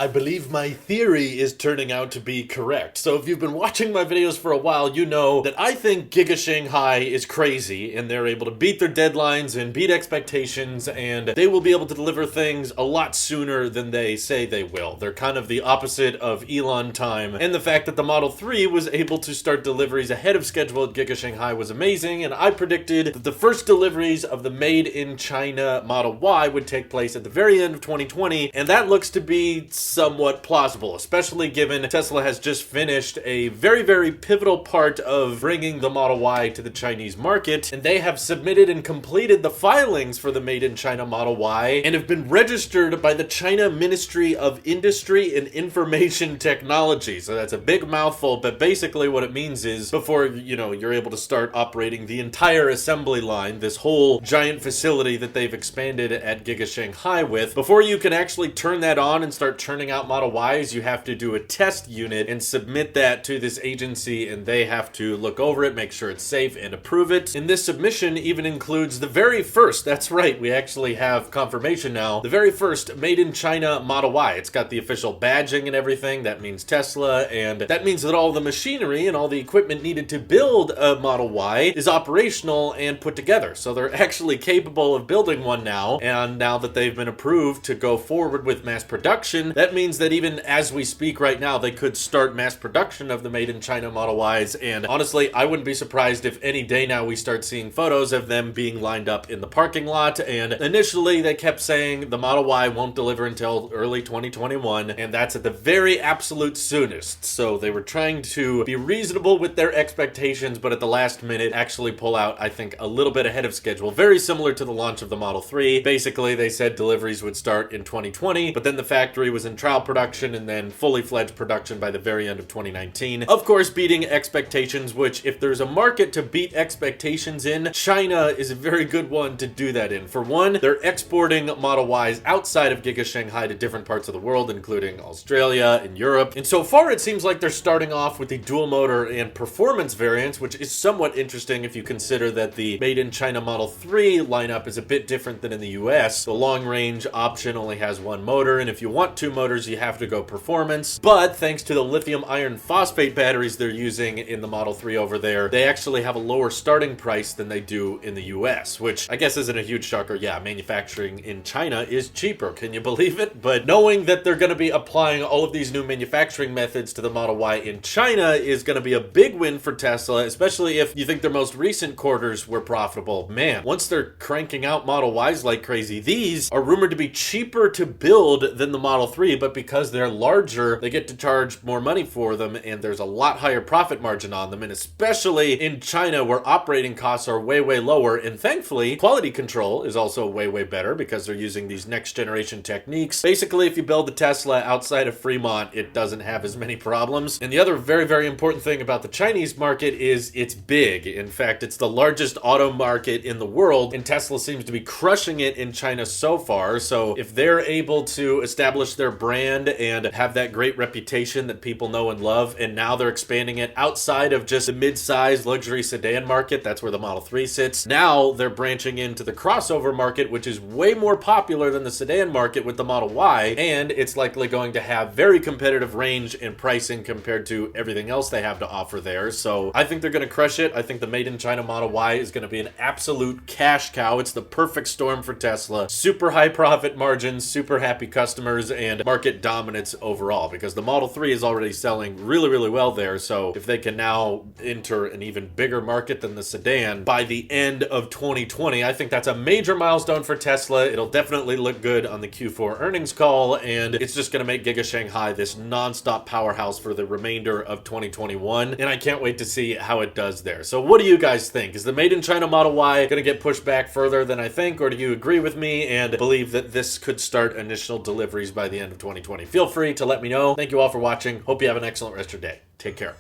I believe my theory is turning out to be correct. So if you've been watching my videos for a while, you know that I think Giga Shanghai is crazy and they're able to beat their deadlines and beat expectations, and they will be able to deliver things a lot sooner than they say they will. They're kind of the opposite of Elon time, and the fact that the Model 3 was able to start deliveries ahead of schedule at Giga Shanghai was amazing, and I predicted that the first deliveries of the Made in China Model Y would take place at the very end of 2020, and that looks to be somewhat plausible, especially given Tesla has just finished a very, very pivotal part of bringing the Model Y to the Chinese market, and they have submitted and completed the filings for the Made in China Model Y and have been registered by the China Ministry of Industry and Information Technology. So that's a big mouthful, but basically what it means is before, you're able to start operating the entire assembly line, this whole giant facility that they've expanded at Giga Shanghai with, before you can actually turn that on and start turning out Model Ys, you have to do a test unit and submit that to this agency, and they have to look over it, make sure it's safe, and approve it. And this submission even includes the very first, that's right, we actually have confirmation now, the very first Made in China Model Y. It's got the official badging and everything. That means Tesla, and that means that all the machinery and all the equipment needed to build a Model Y is operational and put together. So they're actually capable of building one now, and now that they've been approved to go forward with mass production, that means that even as we speak right now, they could start mass production of the Made in China Model Ys, and honestly, I wouldn't be surprised if any day now we start seeing photos of them being lined up in the parking lot. And initially, they kept saying the Model Y won't deliver until early 2021, and that's at the very absolute soonest. So they were trying to be reasonable with their expectations, but at the last minute actually pull out, I think, a little bit ahead of schedule, very similar to the launch of the Model 3. Basically, they said deliveries would start in 2020, but then the factory was in trial production and then fully fledged production by the very end of 2019. Of course, beating expectations, which if there's a market to beat expectations in, China is a very good one to do that in. For one, they're exporting Model Ys outside of Giga Shanghai to different parts of the world, including Australia and Europe. And so far, it seems like they're starting off with the dual motor and performance variants, which is somewhat interesting if you consider that the Made in China Model 3 lineup is a bit different than in the US. The long range option only has one motor, and if you want two motors, you have to go performance. But thanks to the lithium iron phosphate batteries they're using in the Model 3 over there, they actually have a lower starting price than they do in the US, which I guess isn't a huge shocker. Yeah, manufacturing in China is cheaper. Can you believe it? But knowing that they're going to be applying all of these new manufacturing methods to the Model Y in China is going to be a big win for Tesla, especially if you think their most recent quarters were profitable. Man, once they're cranking out Model Ys like crazy, these are rumored to be cheaper to build than the Model 3, but because they're larger, they get to charge more money for them, and there's a lot higher profit margin on them, and especially in China where operating costs are way, way lower, and thankfully, quality control is also way, way better because they're using these next generation techniques. Basically, if you build the Tesla outside of Fremont, it doesn't have as many problems. And the other very, very important thing about the Chinese market is it's big. In fact, it's the largest auto market in the world, and Tesla seems to be crushing it in China so far. So if they're able to establish their brand and have that great reputation that people know and love, and now they're expanding it outside of just the mid-size luxury sedan market, that's where the Model 3 sits. Now they're branching into the crossover market, which is way more popular than the sedan market with the Model Y, and it's likely going to have very competitive range and pricing compared to everything else they have to offer there. So I think they're going to crush it. I think the Made in China Model Y is going to be an absolute cash cow. It's the perfect storm for Tesla. Super high profit margins, super happy customers, and market dominance overall, because the Model 3 is already selling really, really well there. So if they can now enter an even bigger market than the sedan by the end of 2020, I think that's a major milestone for Tesla. It'll definitely look good on the Q4 earnings call, and it's just going to make Giga Shanghai this non-stop powerhouse for the remainder of 2021, and I can't wait to see how it does there. So what do you guys think? Is the Made in China Model Y going to get pushed back further than I think, or do you agree with me and believe that this could start initial deliveries by the end of 2020? Feel free to let me know. Thank you all for watching. Hope you have an excellent rest of your day. Take care.